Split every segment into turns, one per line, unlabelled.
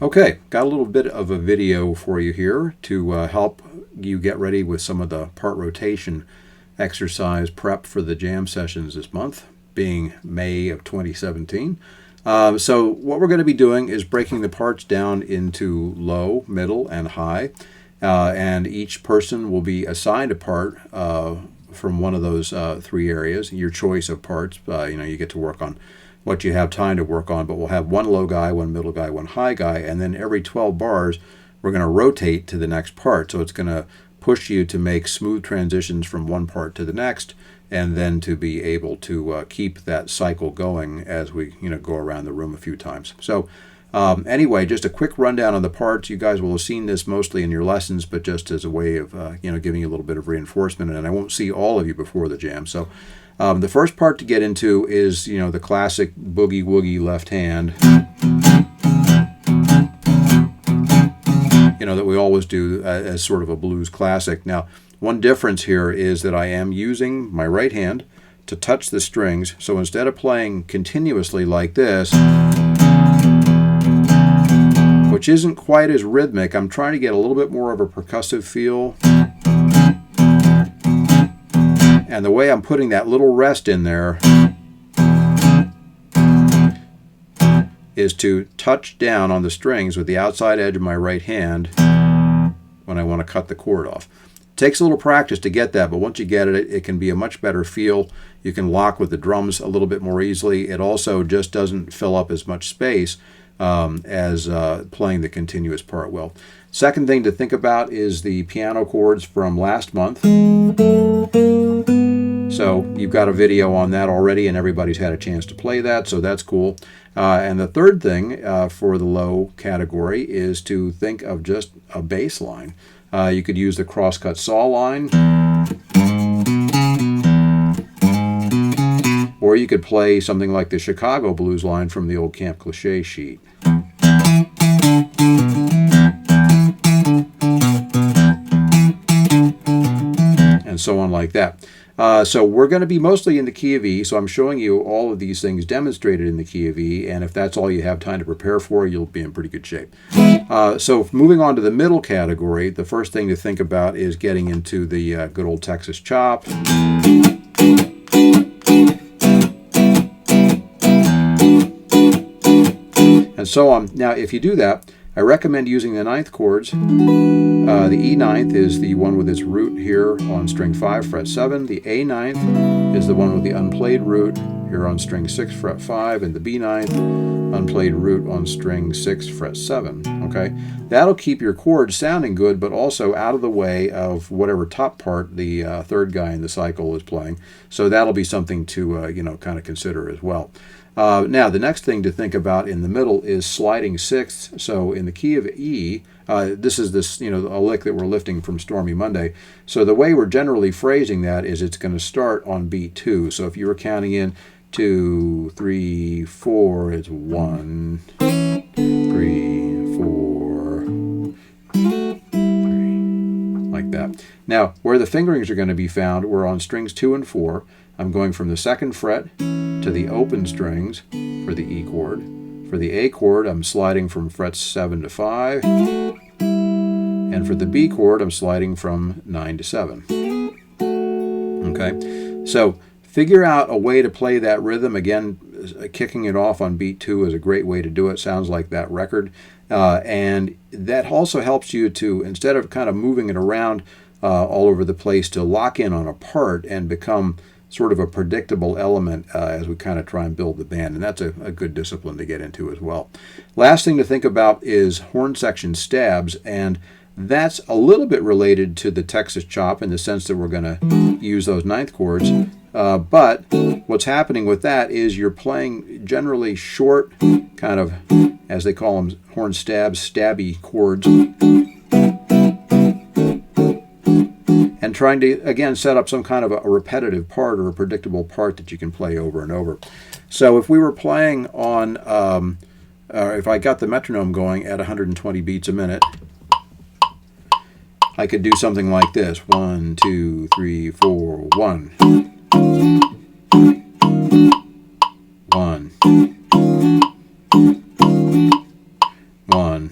Okay, got a little bit of a video for you here to help you get ready with some of the part rotation exercise prep for the jam sessions this month, being May of 2017. So what we're going to be doing is breaking the parts down into low, middle, and high, and each person will be assigned a part from one of those three areas, your choice of parts. You get to work on what you have time to work on, but we'll have one low guy, one middle guy, one high guy, and then every 12 bars we're going to rotate to the next part. So it's going to push you to make smooth transitions from one part to the next, and then to be able to keep that cycle going as we go around the room a few times. So anyway, just a quick rundown on the parts. You guys will have seen this mostly in your lessons, but just as a way of giving you a little bit of reinforcement, and I won't see all of you before the jam. So the first part to get into is the classic boogie woogie left hand, that we always do as sort of a blues classic. Now, one difference here is that I am using my right hand to touch the strings. So instead of playing continuously like this, which isn't quite as rhythmic, I'm trying to get a little bit more of a percussive feel. And the way I'm putting that little rest in there is to touch down on the strings with the outside edge of my right hand when I want to cut the chord off. It takes a little practice to get that, but once you get it, it can be a much better feel. You can lock with the drums a little bit more easily. It also just doesn't fill up as much space as playing the continuous part well. Second thing to think about is the piano chords from last month. So you've got a video on that already, and everybody's had a chance to play that, so that's cool. And the third thing for the low category is to think of just a bass line. You could use the crosscut saw line, or you could play something like the Chicago blues line from the old Camp Cliché sheet. And so on like that. So we're going to be mostly in the key of E, so I'm showing you all of these things demonstrated in the key of E, and if that's all you have time to prepare for, you'll be in pretty good shape. So moving on to the middle category, the first thing to think about is getting into the good old Texas chop. And so on. Now, if you do that, I recommend using the ninth chords. The E ninth is the one with its root here on string 5, fret 7. The A ninth is the one with the unplayed root here on string 6, fret 5, and the B ninth unplayed root on string 6, fret 7. Okay, that'll keep your chords sounding good, but also out of the way of whatever top part the third guy in the cycle is playing. So that'll be something to kind of consider as well. Now, the next thing to think about in the middle is sliding sixths. So in the key of E, this is a lick that we're lifting from Stormy Monday. So the way we're generally phrasing that is it's going to start on beat 2. So if you were counting in 2, 3, 4, it's 1, 3, 4, 3, like that. Now, where the fingerings are going to be found, we're on strings 2 and 4. I'm going from the 2nd fret to the open strings for the E chord. For the A chord, I'm sliding from frets 7 to 5. And for the B chord, I'm sliding from 9 to 7. Okay, so figure out a way to play that rhythm. Again, kicking it off on beat 2 is a great way to do it. Sounds like that record. And that also helps you to, instead of kind of moving it around all over the place, to lock in on a part and become sort of a predictable element as we kind of try and build the band, and that's a good discipline to get into as well. Last thing to think about is horn section stabs, and that's a little bit related to the Texas chop in the sense that we're going to use those ninth chords, but what's happening with that is you're playing generally short, kind of, as they call them, horn stabs, stabby chords, and trying to, again, set up some kind of a repetitive part or a predictable part that you can play over and over. So if we were playing on, if I got the metronome going at 120 beats a minute, I could do something like this. 1, 2, 3, 4, 1. 1. 1.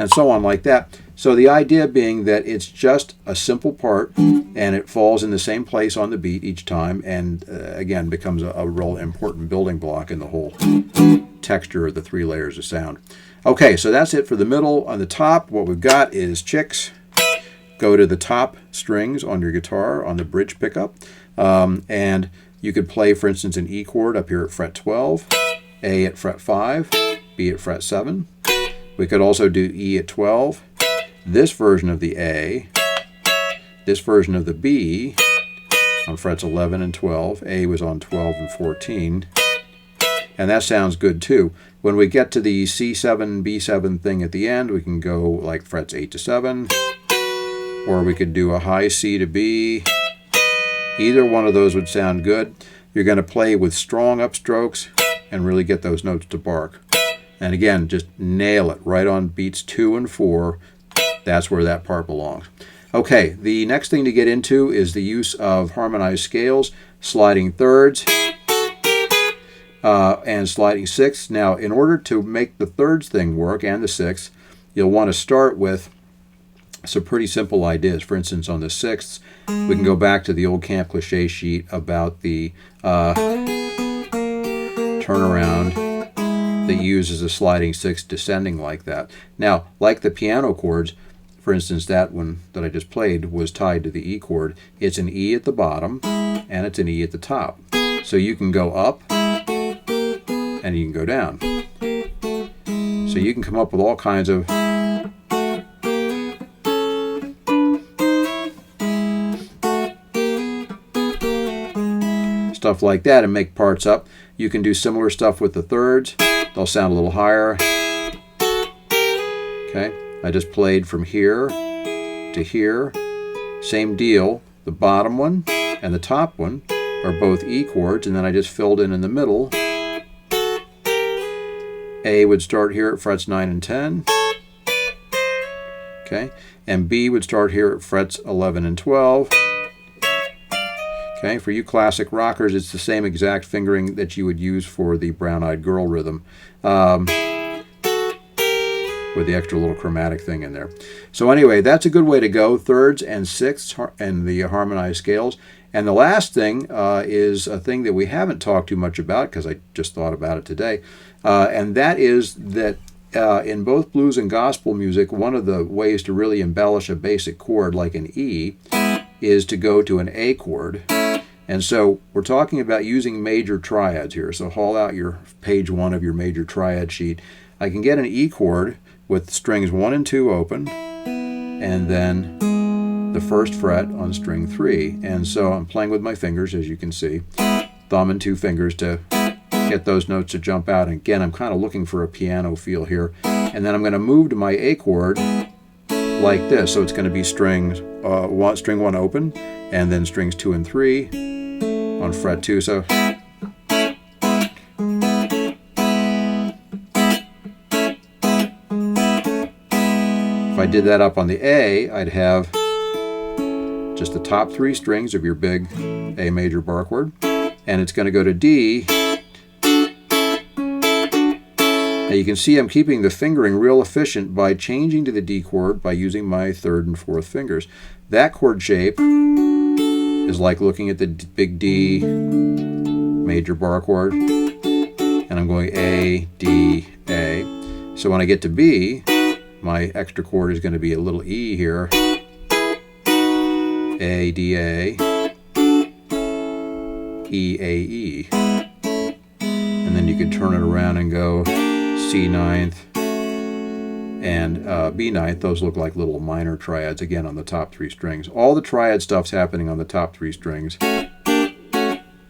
and so on like that. So the idea being that it's just a simple part, and it falls in the same place on the beat each time, and again becomes a real important building block in the whole texture of the 3 layers of sound. Okay, so that's it for the middle. On the top, what we've got is chicks. Go to the top strings on your guitar on the bridge pickup, and you could play, for instance, an E chord up here at fret 12, A at fret 5, B at fret 7. We could also do E at 12, this version of the A, this version of the B on frets 11 and 12. A was on 12 and 14. And that sounds good too. When we get to the C7, B7 thing at the end, we can go like frets 8 to 7, or we could do a high C to B. Either one of those would sound good. You're going to play with strong upstrokes and really get those notes to bark. And again, just nail it right on beats 2 and 4. That's where that part belongs. Okay, the next thing to get into is the use of harmonized scales, sliding thirds, and sliding sixths. Now, in order to make the thirds thing work and the sixths, you'll want to start with some pretty simple ideas. For instance, on the sixths, we can go back to the old Camp Cliche sheet about the turnaround that uses a sliding sixth descending like that. Now, like the piano chords, for instance, that one that I just played was tied to the E chord. It's an E at the bottom, and it's an E at the top. So you can go up, and you can go down. So you can come up with all kinds of stuff like that and make parts up. You can do similar stuff with the thirds. They'll sound a little higher. Okay, I just played from here to here. Same deal. The bottom one and the top one are both E chords, and then I just filled in the middle. A would start here at frets 9 and 10. Okay, and B would start here at frets 11 and 12. Okay, for you classic rockers, it's the same exact fingering that you would use for the Brown-Eyed Girl rhythm, with the extra little chromatic thing in there. So anyway, that's a good way to go, thirds and sixths and the harmonized scales. And the last thing is a thing that we haven't talked too much about, because I just thought about it today, and that is that in both blues and gospel music, one of the ways to really embellish a basic chord like an E is to go to an A chord. And so we're talking about using major triads here. So haul out your page 1 of your major triad sheet. I can get an E chord with strings 1 and 2 open, and then the first fret on string 3. And so I'm playing with my fingers, as you can see, thumb and 2 fingers to get those notes to jump out. And again, I'm kind of looking for a piano feel here. And then I'm going to move to my A chord like this. So it's going to be string 1 open, and then strings 2 and 3 on fret 2. So if I did that up on the A, I'd have just the top 3 strings of your big A major bar chord, and it's going to go to D. Now you can see I'm keeping the fingering real efficient by changing to the D chord by using my 3rd and 4th fingers. That chord shape is like looking at the big D major bar chord, and I'm going A, D, A. So when I get to B, my extra chord is going to be a little E here. A, D, A, E, A, E. And then you can turn it around and go C ninth and B ninth. Those look like little minor triads, again, on the top 3 strings. All the triad stuff's happening on the top 3 strings.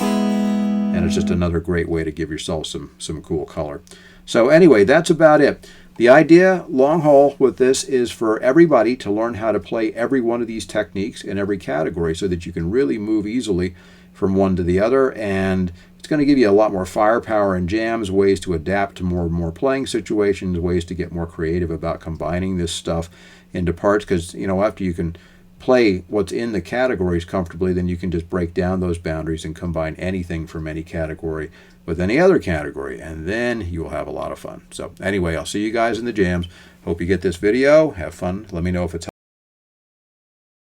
And it's just another great way to give yourself some cool color. So anyway, that's about it. The idea, long haul with this, is for everybody to learn how to play every one of these techniques in every category so that you can really move easily from one to the other. And it's going to give you a lot more firepower in jams, ways to adapt to more and more playing situations, ways to get more creative about combining this stuff into parts. Because, you know, after you can play what's in the categories comfortably, then you can just break down those boundaries and combine anything from any category with any other category, and then you will have a lot of fun. So anyway, I'll see you guys in the jams. Hope you get this video. Have fun. Let me know if it's